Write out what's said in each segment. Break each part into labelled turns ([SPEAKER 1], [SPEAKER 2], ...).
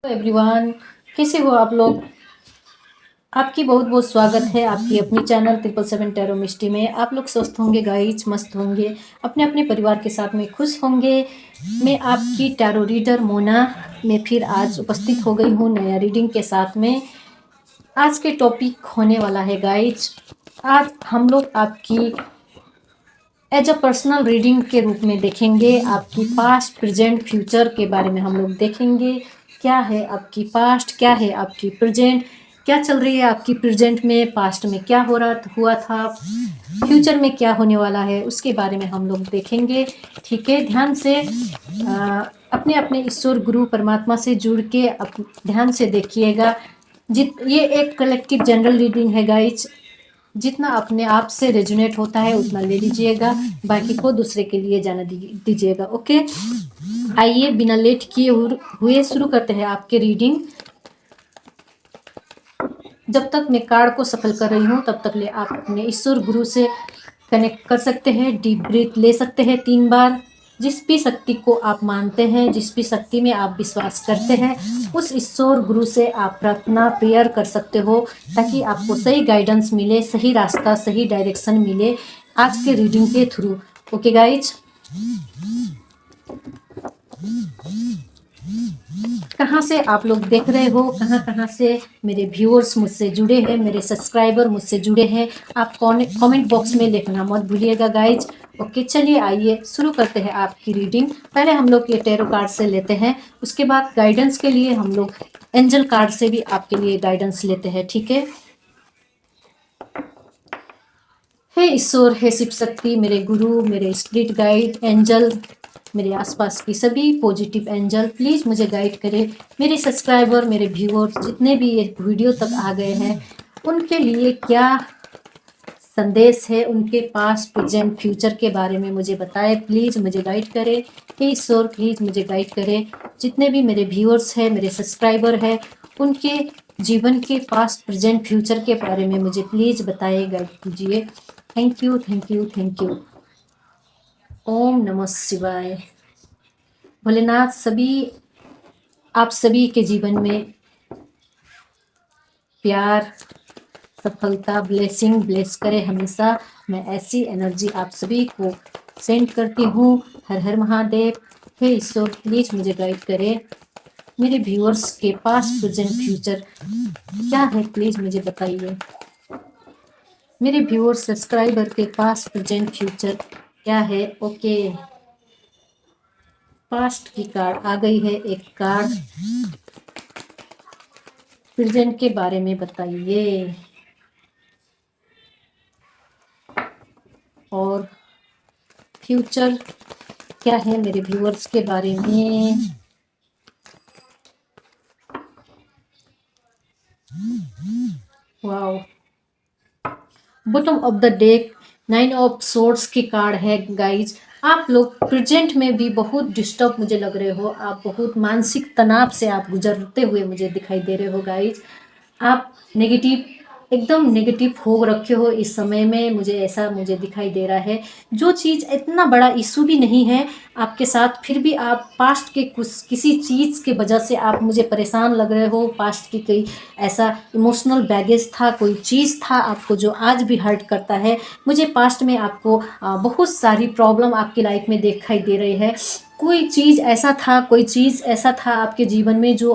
[SPEAKER 1] Everyone, कैसे हो आप लोग। आपकी बहुत बहुत स्वागत है आपकी अपनी चैनल 777 टैरो मिस्ट्री में। आप लोग स्वस्थ होंगे गाइज, मस्त होंगे, अपने अपने परिवार के साथ में खुश होंगे। मैं आपकी टैरो रीडर मोना में फिर आज उपस्थित हो गई हूँ नया रीडिंग के साथ में। आज के टॉपिक होने वाला है गाइज, आज हम लोग आपकी एज अ पर्सनल रीडिंग के रूप में देखेंगे। आपकी पास्ट प्रेजेंट फ्यूचर के बारे में हम लोग देखेंगे। क्या है आपकी पास्ट, क्या है आपकी प्रेजेंट, क्या चल रही है आपकी प्रेजेंट में, पास्ट में क्या हुआ था, फ्यूचर में क्या होने वाला है, उसके बारे में हम लोग देखेंगे। ठीक है, ध्यान से अपने अपने ईश्वर गुरु परमात्मा से जुड़ के ध्यान से देखिएगा। ये एक कलेक्टिव जनरल रीडिंग है गाइज। जितना अपने आप से रेजोनेट होता है उतना ले लीजिएगा, बाकी को दूसरे के लिए जाने दीजिएगा। ओके, आइए बिना लेट किए हुए शुरू करते हैं आपके रीडिंग। जब तक मैं कार्ड को सफल कर रही हूँ तब तक ले आप अपने ईश्वर गुरु से कनेक्ट कर सकते हैं। डीप ब्रीथ ले सकते हैं 3 बार। जिस भी शक्ति को आप मानते हैं, जिस भी शक्ति में आप विश्वास करते हैं, उस ईश्वर गुरु से आप प्रार्थना प्रेयर कर सकते हो ताकि आपको सही गाइडेंस मिले, सही रास्ता, सही डायरेक्शन मिले आज के रीडिंग के थ्रू। ओके गाइज, कहाँ से आप लोग देख रहे हो, कहाँ कहाँ से मेरे व्यूअर्स मुझसे जुड़े हैं, मेरे सब्सक्राइबर मुझसे जुड़े हैं, आप कमेंट बॉक्स में लिखना मत भूलिएगा गाइज। ओके, चलिए आइए शुरू करते हैं आपकी रीडिंग। पहले हम लोग ये टैरो कार्ड से लेते हैं, उसके बाद गाइडेंस के लिए हम लोग एंजल कार्ड से भी आपके लिए गाइडेंस लेते हैं। ठीक है, हे ईश्वर, हे शिव शक्ति, मेरे गुरु, मेरे स्पिरिट गाइड एंजल, मेरे आसपास की सभी पॉजिटिव एंजल प्लीज़ मुझे गाइड करें। मेरे सब्सक्राइबर, मेरे व्यूअर्स जितने भी ये वीडियो तक आ गए हैं उनके लिए क्या संदेश है, उनके पास प्रेजेंट फ्यूचर के बारे में मुझे बताएं। प्लीज़ मुझे गाइड करें। हे ईश्वर, प्लीज़ मुझे गाइड करें। जितने भी मेरे व्यूअर्स हैं, मेरे सब्सक्राइबर हैं, उनके जीवन के पास्ट प्रेजेंट फ्यूचर के बारे में मुझे प्लीज़ बताइए, गाइड कीजिए। Thank you, thank you, thank you. ओम नमः शिवाय। भोलेनाथ आप सभी के जीवन में प्यार, सफलता, ब्लेसिंग ब्लेस करे हमेशा। मैं ऐसी एनर्जी आप सभी को सेंड करती हूँ। हर हर महादेव। हे ईश्वर, प्लीज़ मुझे गाइड करें। मेरे व्यूअर्स के पास प्रेजेंट फ्यूचर क्या है, प्लीज़ मुझे बताइए। मेरे व्यूअर्स सब्सक्राइबर के पास प्रेजेंट फ्यूचर क्या है। ओके, पास्ट की कार्ड आ गई है, एक कार्ड प्रेजेंट के बारे में बताइए और फ्यूचर क्या है मेरे व्यूअर्स के बारे में। Wow, bottom of the deck 9 of swords की कार्ड है गाइज। आप लोग प्रेजेंट में भी बहुत डिस्टर्ब मुझे लग रहे हो, आप बहुत मानसिक तनाव से आप गुजरते हुए मुझे दिखाई दे रहे हो गाइज। आप नेगेटिव, एकदम नेगेटिव हो रखे हो इस समय में, मुझे दिखाई दे रहा है। जो चीज़ इतना बड़ा इशू भी नहीं है आपके साथ, फिर भी आप पास्ट के कुछ किसी चीज़ के वजह से आप मुझे परेशान लग रहे हो। पास्ट की कोई ऐसा इमोशनल बैगेज था, कोई चीज़ था आपको जो आज भी हर्ट करता है। मुझे पास्ट में आपको बहुत सारी प्रॉब्लम आपकी लाइफ में दिखाई दे रही है। कोई चीज़ ऐसा था आपके जीवन में जो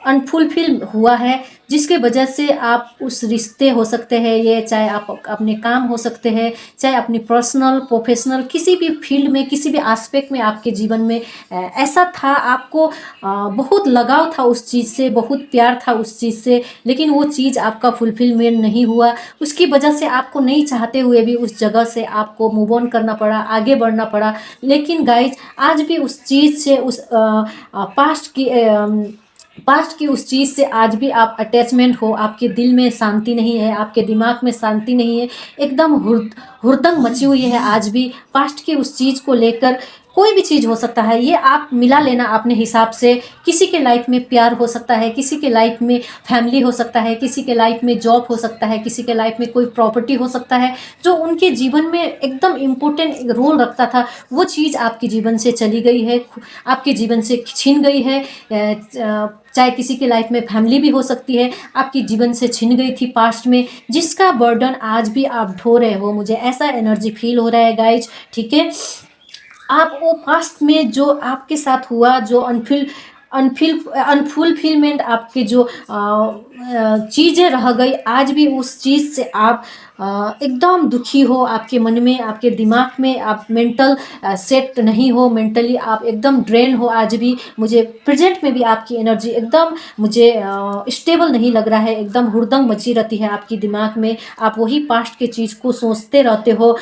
[SPEAKER 1] अनफुलफिल हुआ है, जिसके वजह से आप उस रिश्ते हो सकते हैं, ये चाहे आप अपने काम हो सकते हैं, चाहे अपनी पर्सनल प्रोफेशनल किसी भी फील्ड में, किसी भी एस्पेक्ट में आपके जीवन में ऐसा था। आपको बहुत लगाव था उस चीज़ से, बहुत प्यार था उस चीज़ से, लेकिन वो चीज़ आपका फुलफिलमेंट नहीं हुआ। उसकी वजह से आपको नहीं चाहते हुए भी उस जगह से आपको मूव ऑन करना पड़ा, आगे बढ़ना पड़ा। लेकिन गाइज, आज भी उस चीज़ से, उस पास्ट की उस चीज़ से आज भी आप अटैचमेंट हो, आपके दिल में शांति नहीं है, आपके दिमाग में शांति नहीं है, एकदम हुड़दंग मची हुई है आज भी पास्ट की उस चीज़ को लेकर। कोई भी चीज़ हो सकता है, ये आप मिला लेना अपने हिसाब से। किसी के लाइफ में प्यार हो सकता है, किसी के लाइफ में फैमिली हो सकता है, किसी के लाइफ में जॉब हो सकता है, किसी के लाइफ में कोई प्रॉपर्टी हो सकता है जो उनके जीवन में एकदम इम्पोर्टेंट रोल रखता था, वो चीज़ आपके जीवन से चली गई है, आपके जीवन से छिन गई है। चाहे किसी के लाइफ में फैमिली भी हो सकती है, आपके जीवन से छिन गई थी पास्ट में, जिसका बर्डन आज भी आप ढो रहे हो। मुझे ऐसा एनर्जी फील हो रहा है गाइज, ठीक है। आप वो पास्ट में जो आपके साथ हुआ, जो अनफुलफिलमेंट आपके जो चीज़ें रह गई, आज भी उस चीज़ से आप एकदम दुखी हो, आपके मन में, आपके दिमाग में आप मेंटल सेट नहीं हो, मेंटली आप एकदम ड्रेन हो। आज भी मुझे प्रेजेंट में भी आपकी एनर्जी एकदम मुझे स्टेबल नहीं लग रहा है, एकदम हुड़दंग मची रहती है आपकी दिमाग में, आप वही पास्ट के चीज़ को सोचते रहते हो।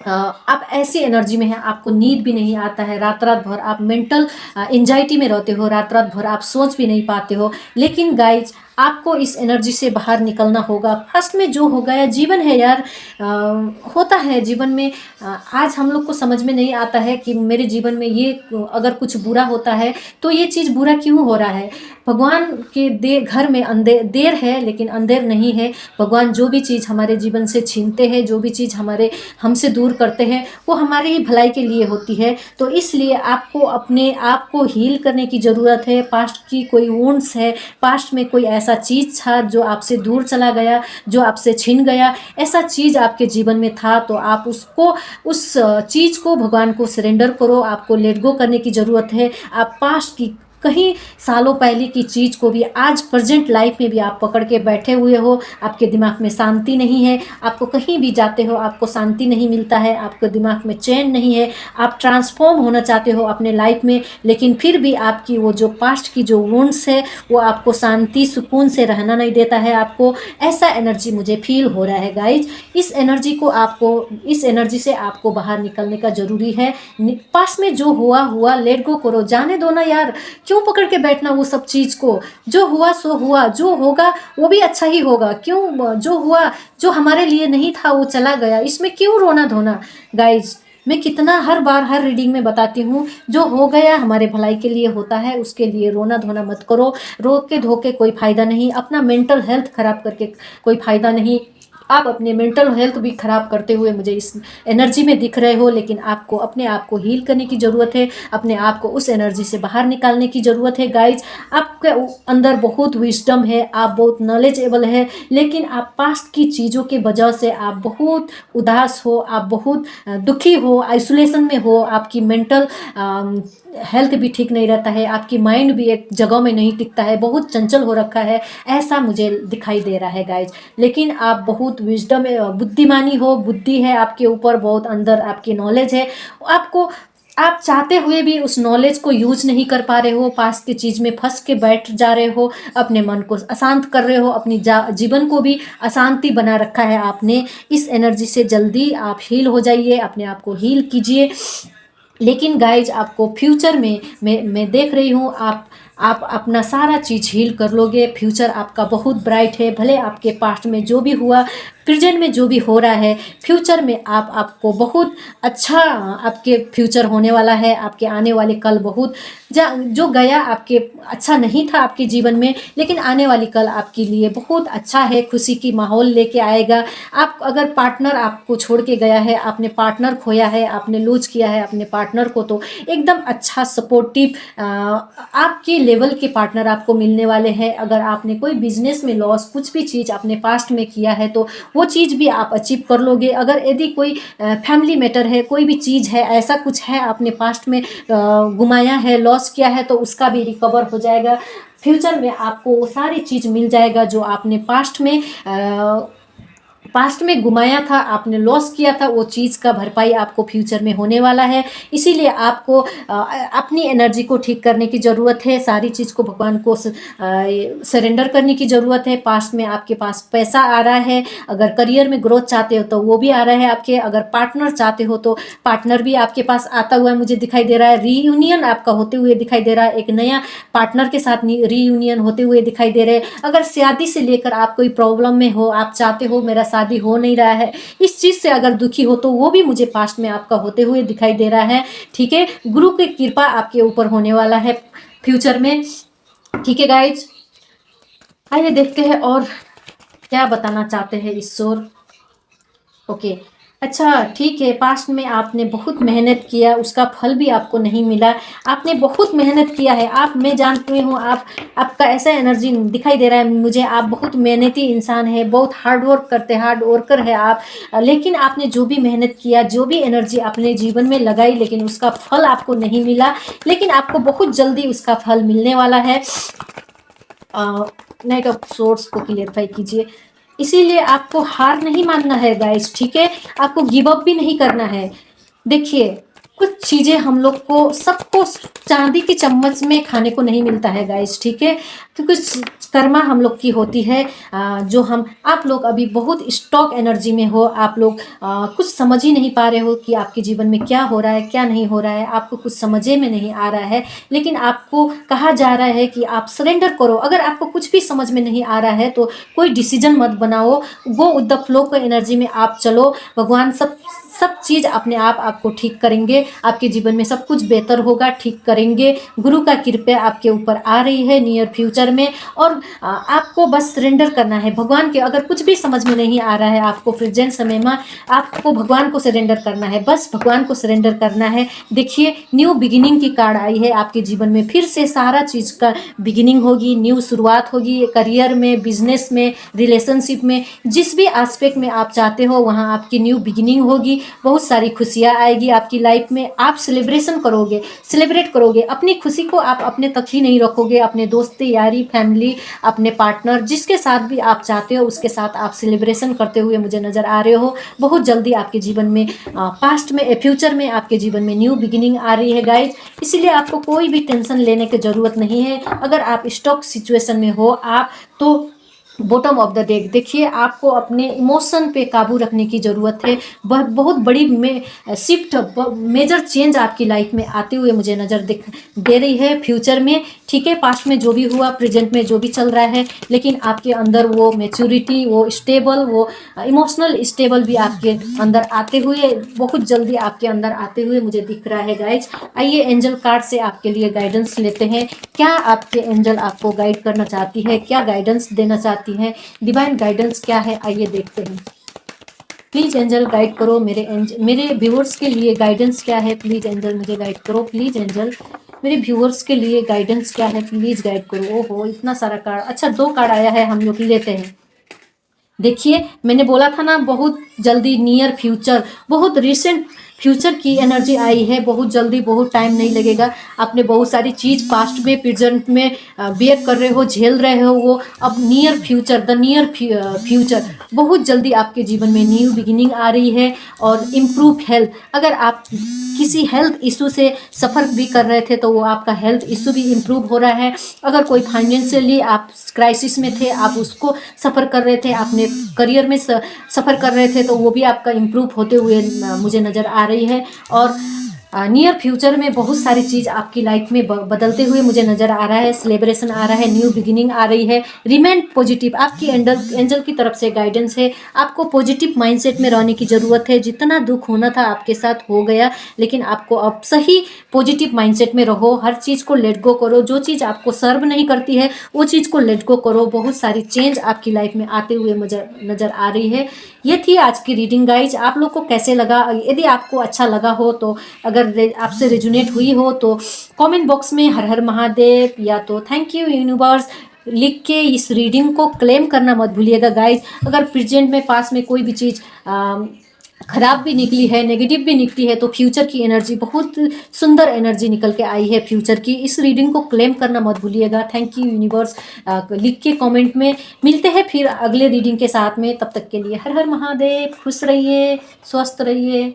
[SPEAKER 1] आप ऐसी एनर्जी में हैं, आपको नींद भी नहीं आता है, रात रात भर आप मेंटल एंजाइटी में रहते हो, रात रात भर आप सोच भी नहीं पाते हो। लेकिन गाइज, आपको इस एनर्जी से बाहर निकलना होगा। फर्स्ट में जो हो गया, जीवन है यार, होता है जीवन में। आज हम लोग को समझ में नहीं आता है कि मेरे जीवन में ये अगर कुछ बुरा होता है तो ये चीज़ बुरा क्यों हो रहा है। भगवान के घर में देर है लेकिन अंधेर नहीं है। भगवान जो भी चीज़ हमारे जीवन से छीनते हैं, जो भी चीज़ हमसे दूर करते हैं, वो हमारी ही भलाई के लिए होती है। तो इसलिए आपको अपने आप को हील करने की ज़रूरत है। पास्ट की कोई वुंड्स है, पास्ट में कोई ऐसा चीज़ था जो आपसे दूर चला गया, जो आपसे छिन गया, ऐसा चीज़ आपके जीवन में था, तो आप उस चीज़ को भगवान को सरेंडर करो। आपको लेट गो करने की ज़रूरत है। आप पास्ट की कहीं सालों पहले की चीज़ को भी आज प्रेजेंट लाइफ में भी आप पकड़ के बैठे हुए हो, आपके दिमाग में शांति नहीं है, आपको कहीं भी जाते हो आपको शांति नहीं मिलता है, आपके दिमाग में चैन नहीं है, आप ट्रांसफॉर्म होना चाहते हो अपने लाइफ में, लेकिन फिर भी आपकी वो जो पास्ट की जो वुंड्स है वो आपको शांति सुकून से रहना नहीं देता है। आपको ऐसा एनर्जी मुझे फील हो रहा है गाइज। इस एनर्जी से आपको बाहर निकलने का ज़रूरी है। पास्ट में जो हुआ लेट गो करो, जाने दो ना यार, क्यों पकड़ के बैठना वो सब चीज़ को। जो हुआ सो हुआ, जो होगा वो भी अच्छा ही होगा। क्यों जो हुआ, जो हमारे लिए नहीं था वो चला गया, इसमें क्यों रोना धोना गाइज। मैं कितना हर बार हर रीडिंग में बताती हूँ, जो हो गया हमारे भलाई के लिए होता है, उसके लिए रोना धोना मत करो। रो के धो के कोई फ़ायदा नहीं, अपना मेंटल हेल्थ ख़राब करके कोई फ़ायदा नहीं। आप अपने मेंटल हेल्थ भी ख़राब करते हुए मुझे इस एनर्जी में दिख रहे हो, लेकिन आपको अपने आप को हील करने की ज़रूरत है, अपने आप को उस एनर्जी से बाहर निकालने की ज़रूरत है गाइज। आपके अंदर बहुत विजडम है, आप बहुत नॉलेजेबल है, लेकिन आप पास्ट की चीज़ों के वजह से आप बहुत उदास हो, आप बहुत दुखी हो, आइसोलेशन में हो, आपकी मेंटल हेल्थ भी ठीक नहीं रहता है, आपकी माइंड भी एक जगह में नहीं टिकता है, बहुत चंचल हो रखा है, ऐसा मुझे दिखाई दे रहा है गाइज। लेकिन आप बहुत विजडम बुद्धिमानी हो, बुद्धि है आपके ऊपर, बहुत अंदर आपकी नॉलेज है। आप चाहते हुए भी उस नॉलेज को यूज नहीं कर पा रहे हो, पास की चीज़ में फंस के बैठ जा रहे हो, अपने मन को अशांत कर रहे हो, अपनी जीवन को भी अशांति बना रखा है आपने। इस एनर्जी से जल्दी आप हील हो जाइए, अपने आप को हील कीजिए। लेकिन गाइज, आपको फ्यूचर में मैं देख रही हूँ, आप अपना सारा चीज़ हील कर लोगे। फ्यूचर आपका बहुत ब्राइट है। भले आपके पास्ट में जो भी हुआ, प्रेजेंट में जो भी हो रहा है, फ्यूचर में आपको बहुत अच्छा आपके फ्यूचर होने वाला है। आपके आने वाले कल बहुत जो गया आपके अच्छा नहीं था आपके जीवन में, लेकिन आने वाली कल आपके लिए बहुत अच्छा है, खुशी की माहौल लेके आएगा। आप अगर पार्टनर आपको छोड़ के गया है, आपने पार्टनर खोया है, आपने लूज किया है अपने पार्टनर को, तो एकदम अच्छा सपोर्टिव आपके लेवल के पार्टनर आपको मिलने वाले हैं। अगर आपने कोई बिजनेस में लॉस, कुछ भी चीज़ अपने पास्ट में किया है, तो वो चीज़ भी आप अचीव कर लोगे। अगर यदि कोई फैमिली मैटर है, कोई भी चीज़ है, ऐसा कुछ है आपने पास्ट में गुमाया है, लॉस किया है, तो उसका भी रिकवर हो जाएगा। फ्यूचर में आपको वो सारी चीज़ मिल जाएगा जो आपने पास्ट में घुमाया था, आपने लॉस किया था, वो चीज़ का भरपाई आपको फ्यूचर में होने वाला है। इसीलिए आपको अपनी एनर्जी को ठीक करने की ज़रूरत है, सारी चीज़ को भगवान को सरेंडर करने की ज़रूरत है। पास्ट में आपके पास पैसा आ रहा है, अगर करियर में ग्रोथ चाहते हो तो वो भी आ रहा है आपके, अगर पार्टनर चाहते हो तो पार्टनर भी आपके पास आता हुआ मुझे दिखाई दे रहा है। रीयूनियन आपका होते हुए दिखाई दे रहा है, एक नया पार्टनर के साथ रीयूनियन होते हुए दिखाई दे रहे हैं। अगर शादी से लेकर आप कोई प्रॉब्लम में हो, आप चाहते हो मेरा शादी हो नहीं रहा है, इस चीज़ से अगर दुखी हो तो वो भी मुझे पास्ट में आपका होते हुए दिखाई दे रहा है। ठीक है, गुरु की कृपा आपके ऊपर होने वाला है फ्यूचर में। ठीक है गाइज, आइए देखते हैं और क्या बताना चाहते हैं ईश्वर। ओके, अच्छा ठीक है, पास्ट में आपने बहुत मेहनत किया, उसका फल भी आपको नहीं मिला। आपने बहुत मेहनत किया है, मैं जानती हूँ, आपका ऐसा एनर्जी दिखाई दे रहा है मुझे, आप बहुत मेहनती इंसान है, बहुत हार्ड वर्क करते, हार्ड वर्कर है आप। लेकिन आपने जो भी मेहनत किया, जो भी एनर्जी अपने जीवन में लगाई, लेकिन उसका फल आपको नहीं मिला। लेकिन आपको बहुत जल्दी उसका फल मिलने वाला है। नाइट ऑफ सोर्स को क्लियरफाई कीजिए। इसीलिए आपको हार नहीं मानना है गाइस, ठीक है, आपको गिव अप भी नहीं करना है। देखिए, कुछ चीज़ें हम लोग को, सबको चांदी की चम्मच में खाने को नहीं मिलता है गाइस, ठीक है, क्योंकि कर्मा हम लोग की होती है। जो आप लोग अभी बहुत स्टॉक एनर्जी में हो, आप लोग कुछ समझ ही नहीं पा रहे हो कि आपके जीवन में क्या हो रहा है, क्या नहीं हो रहा है, आपको कुछ समझे में नहीं आ रहा है। लेकिन आपको कहा जा रहा है कि आप सरेंडर करो। अगर आपको कुछ भी समझ में नहीं आ रहा है तो कोई डिसीजन मत बनाओ, गो विद द फ्लो का एनर्जी में आप चलो। भगवान सब चीज़ अपने आप आपको ठीक करेंगे, आपके जीवन में सब कुछ बेहतर होगा, ठीक करेंगे। गुरु का कृपा आपके ऊपर आ रही है नियर फ्यूचर में, और आपको बस सरेंडर करना है भगवान के। अगर कुछ भी समझ में नहीं आ रहा है आपको प्रेजेंट समय में, आपको भगवान को सरेंडर करना है, बस भगवान को सरेंडर करना है। देखिए, न्यू बिगिनिंग की कार्ड आई है आपके जीवन में, फिर से सारा चीज़ का बिगिनिंग होगी, न्यू शुरुआत होगी, करियर में, बिजनेस में, रिलेशनशिप में, जिस भी एस्पेक्ट में आप चाहते हो वहाँ आपकी न्यू बिगिनिंग होगी। बहुत सारी खुशियाँ आएगी आपकी लाइफ में, आप सेलिब्रेशन करोगे, सेलिब्रेट करोगे। अपनी खुशी को आप अपने तक ही नहीं रखोगे, अपने दोस्त यारी, फैमिली, अपने पार्टनर, जिसके साथ भी आप चाहते हो उसके साथ आप सेलिब्रेशन करते हुए मुझे नज़र आ रहे हो। बहुत जल्दी आपके जीवन में, पास्ट में, फ्यूचर में आपके जीवन में न्यू बिगिनिंग आ रही है गाइज। इसीलिए आपको कोई भी टेंशन लेने की ज़रूरत नहीं है। अगर आप स्टॉक सिचुएशन में हो आप, तो बॉटम ऑफ द डेक देखिए, आपको अपने इमोशन पे काबू रखने की ज़रूरत है। बहुत बड़ी शिफ्ट, मेजर चेंज आपकी लाइफ में आते हुए मुझे नज़र दे रही है फ्यूचर में। ठीक है, पास्ट में जो भी हुआ, प्रेजेंट में जो भी चल रहा है, लेकिन आपके अंदर वो मैच्योरिटी, वो स्टेबल, वो इमोशनल स्टेबल भी आपके अंदर आते हुए, बहुत जल्दी आपके अंदर आते हुए मुझे दिख रहा है गाइज। आइए एंजल कार्ड से आपके लिए गाइडेंस लेते हैं। क्या आपके एंजल आपको गाइड करना चाहती है, क्या गाइडेंस देना चाहती है, डिवाइन गाइडेंस क्या है, आइए देखते हैं। प्लीज एंजल गाइड करो मेरे व्यूअर्स के लिए गाइडेंस क्या है, प्लीज एंजल मुझे गाइड करो। प्लीज एंजल, मेरे व्यूअर्स के लिए गाइडेंस क्या है, प्लीज गाइड करो। ओहो, इतना सारा कार्ड। अच्छा, 2 कार्ड आया है, हम लोग लेते हैं। देखिए, मैंने बोला था ना, बहुत जल्दी नियर फ्यूचर, बहुत रिसेंट फ्यूचर की एनर्जी आई है। बहुत जल्दी, बहुत टाइम नहीं लगेगा। आपने बहुत सारी चीज़ पास्ट में, प्रेजेंट में बियर कर रहे हो, झेल रहे हो, वो अब near future, the near future, बहुत जल्दी आपके जीवन में न्यू बिगिनिंग आ रही है। और इम्प्रूव हेल्थ, अगर आप किसी हेल्थ इशू से सफ़र भी कर रहे थे तो वो आपका हेल्थ इशू भी इम्प्रूव हो रहा है। अगर कोई फाइनेंशियली आप क्राइसिस में थे, आप उसको सफ़र कर रहे थे, आपने करियर में सफ़र कर रहे थे, तो वो भी आपका इम्प्रूव होते हुए मुझे नज़र आ रही है। और नियर फ्यूचर में बहुत सारी चीज़ आपकी लाइफ में बदलते हुए मुझे नज़र आ रहा है। सेलिब्रेशन आ रहा है, न्यू बिगिनिंग आ रही है। रिमेन पॉजिटिव, आपकी एंजल की तरफ से गाइडेंस है। आपको पॉजिटिव माइंडसेट में रहने की ज़रूरत है। जितना दुख होना था आपके साथ हो गया, लेकिन आपको अब सही पॉजिटिव माइंडसेट में रहो। हर चीज़ को लेट गो करो, जो चीज़ आपको सर्व नहीं करती है वो चीज़ को लेट गो करो। बहुत सारी चेंज आपकी लाइफ में आते हुए मुझे नज़र आ रही है। ये थी आज की रीडिंग गाइज। आप लोग को कैसे लगा? यदि आपको अच्छा लगा हो, तो अगर आपसे रेजोनेट हुई हो, तो कमेंट बॉक्स में हर हर महादेव या तो थैंक यू यूनिवर्स लिख के इस रीडिंग को क्लेम करना मत भूलिएगा गाइज। अगर प्रेजेंट में, पास में कोई भी चीज़ खराब भी निकली है, नेगेटिव भी निकली है, तो फ्यूचर की एनर्जी, बहुत सुंदर एनर्जी निकल के आई है फ्यूचर की। इस रीडिंग को क्लेम करना मत भूलिएगा। थैंक यू यूनिवर्स लिख के कमेंट में। मिलते हैं फिर अगले रीडिंग के साथ में, तब तक के लिए हर हर महादेव। खुश रहिए, स्वस्थ रहिए।